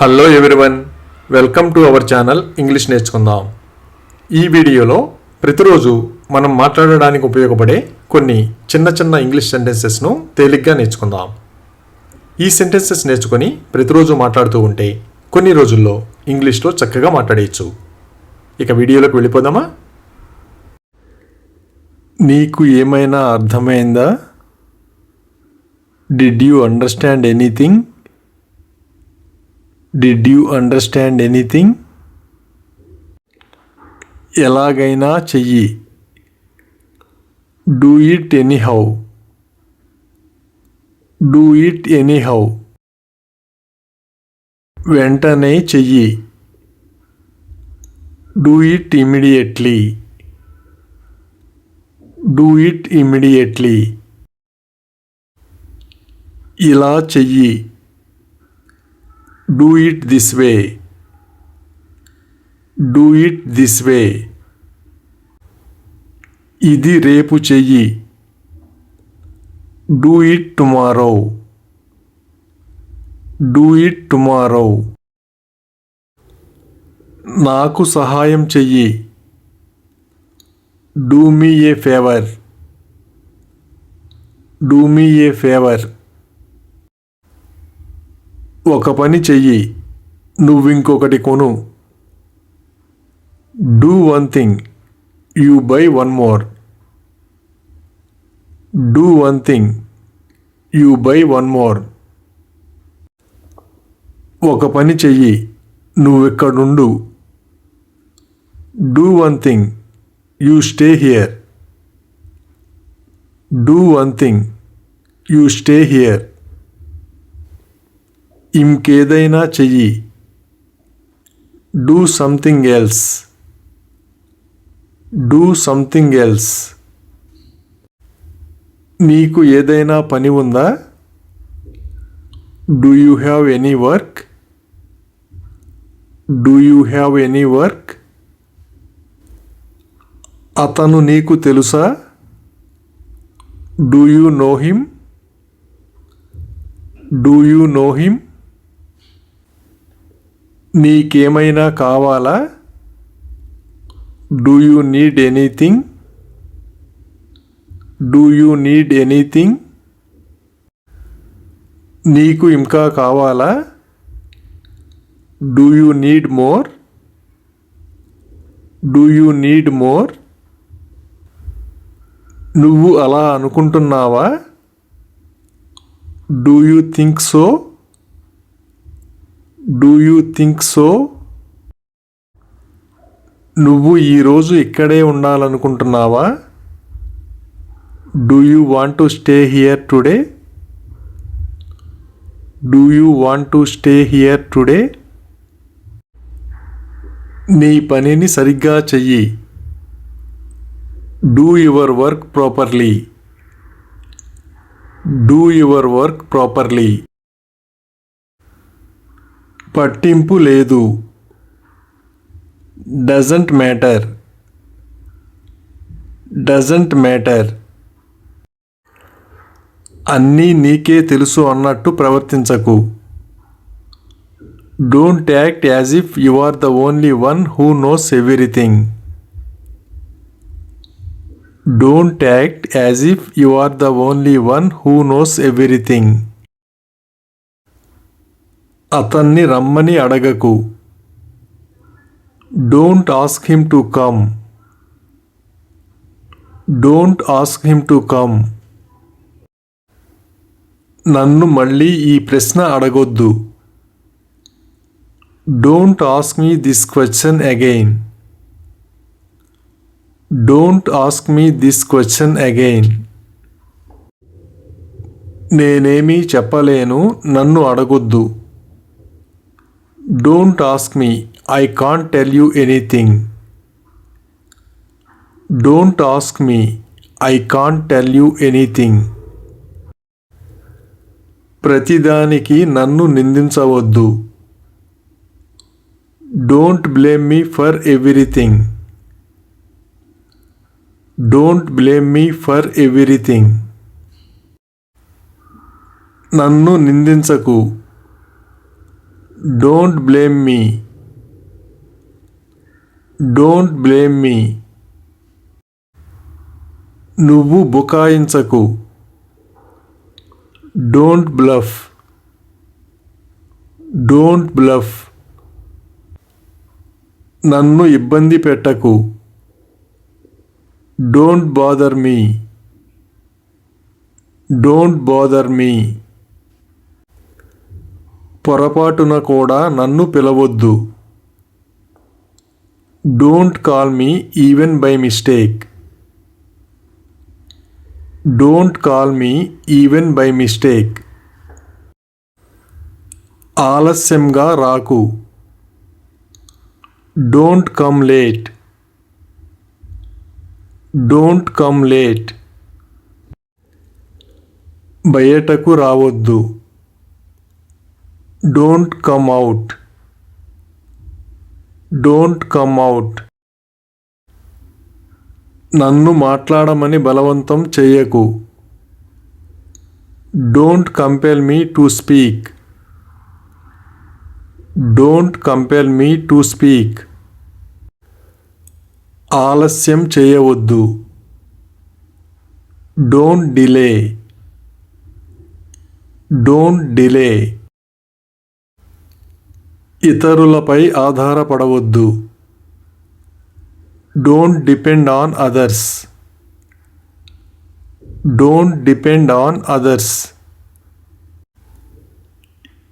Hello everyone, welcome to our channel English నేర్చుకుందాం. ఈ వీడియోలో ప్రతిరోజు మనం మాట్లాడడానికి ఉపయోగపడే కొన్ని చిన్న చిన్న ఇంగ్లీష్ సెంటెన్సెస్ను తేలిగ్గా నేర్చుకుందాం. ఈ సెంటెన్సెస్ నేర్చుకొని ప్రతిరోజు మాట్లాడుతూ ఉంటే కొన్ని రోజుల్లో ఇంగ్లీష్లో చక్కగా మాట్లాడేయచ్చు. ఇక వీడియోలోకి వెళ్ళిపోదామా? నీకు ఏమైనా అర్థమైందా? Did you understand anything? Did you understand anything? ఎలాగైనా చెయ్యి. Do it anyhow. Do it anyhow. వెంటనే చెయ్యి. Do it immediately. Do it immediately. ఇలా చెయ్యి. Do it this way. Do it this way. ఇది రేపు చెయ్యి. Do it tomorrow. Do it tomorrow. నాకు సహాయం చెయ్యి. Do me a favor. Do me a favor. ఒక పని చెయ్యి, నువ్వింకొకటి కొను. Do one thing, you buy one more. Do one thing, you buy one more. ఒక పని చెయ్యి, నువ్వెక్కడుండు. Do one thing, you stay here. Do one thing, you stay here. ఇంకేదైనా చెయ్యి. Do something else. Do something else. నీకు ఏదైనా పని ఉందా? Do you have any work? Do you have any work? అతను నీకు తెలుసా? Do you know him? Do you know him? నీకేమైనా కావాలా? Do you need anything? Do you need anything? నీకు ఇంకా కావాలా? Do you need more? Do you need more? నువ్వు అలా అనుకుంటున్నావా? Do you think so? Do you think so? నువ్వు ఈరోజు ఇక్కడే ఉండాలనుకుంటున్నావా? Do you want to stay here today? Do you want to stay here today? నీ పనిని సరిగ్గా చెయ్యి. Do your work properly. Do your work properly. పట్టింపు లేదు. Doesn't matter. Doesn't matter. అన్నీ నీకే తెలుసు అన్నట్టు ప్రవర్తించకు. Don't act as if you are the only one who knows everything. Don't act as if you are the only one who knows everything. అతన్ని రమ్మని అడగకు. Don't ask him to come. Don't ask him to come. నన్ను మళ్ళీ ఈ ప్రశ్న అడగొద్దు. Don't ask me this question again. Don't ask me this question again. నేనేమీ చెప్పలేను, నన్ను అడగొద్దు. Don't ask me, I can't tell you anything. Don't ask me, I can't tell you anything. ప్రతిదానికి నన్ను నిందించవద్దు. Don't blame me for everything. Don't blame me for everything. నన్ను నిందించకు. Don't blame me. Don't blame me. నువ్వు బుకాయించకు. Don't bluff. Don't bluff. నన్ను ఇబ్బంది పెట్టకు. Don't bother me. Don't bother me. పొరపాటున కూడా నన్ను పిలవొద్దు. Don't call me even by mistake. Don't call me even by mistake. ఆలస్యంగా రాకు. Don't come late. Don't come late. బయటకు రావద్దు. Don't come out. Don't come out. నన్ను మాట్లాడమని బలవంతం చెయ్యకు. Don't compel me to speak. Don't compel me to speak. ఆలస్యం చేయవద్దు. Don't delay. Don't delay. ఇతరులపై ఆధారపడవద్దు. Don't depend on others. Don't depend on others.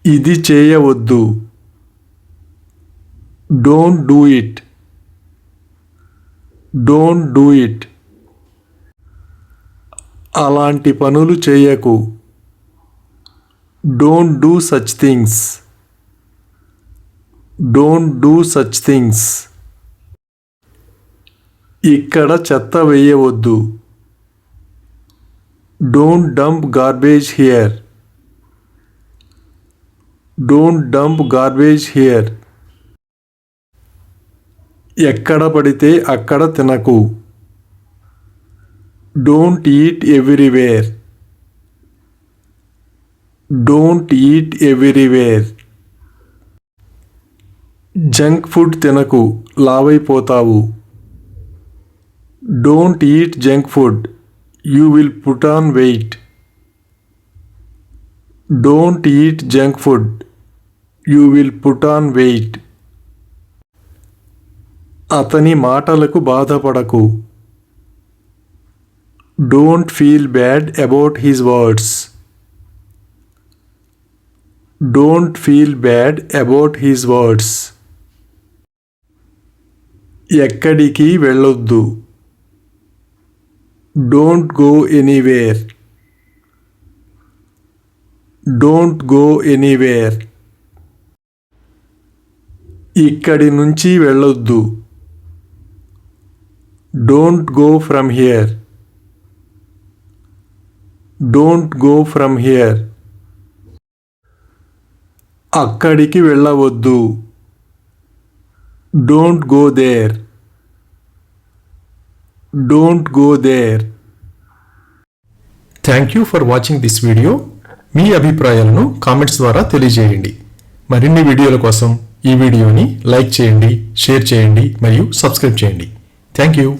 ఇది చేయవద్దు. Don't do it. Don't do it. అలాంటి పనులు చేయకు. Don't do such things. Don't do such things. ఇక్కడ చెత్త వేయవద్దు. Don't dump garbage here. Don't dump garbage here. ఎక్కడ పడితే అక్కడ తినకు. Don't eat everywhere. Don't eat everywhere. Junk food తినకు, లావైపోతావు. Don't eat junk food, you will put on wait. Don't eat junk food, you will put on weight. అతని మాటలకు బాధపడకు. Don't feel bad about his words. Don't feel bad about his words. ఎక్కడికి వెళ్ళొద్దు. Don't go anywhere. Don't go anywhere. ఇక్కడి నుంచి వెళ్ళొద్దు. Don't go from here. Don't go from here. అక్కడికి వెళ్ళవద్దు. Don't go there. Don't go there. Thank you for watching this video. మీ అభిప్రాయాలను comments ద్వారా తెలియజేయండి. మరిన్ని వీడియోల కోసం ఈ వీడియోని లైక్ చేయండి, షేర్ చేయండి మరియు సబ్స్క్రైబ్ చేయండి. Thank you.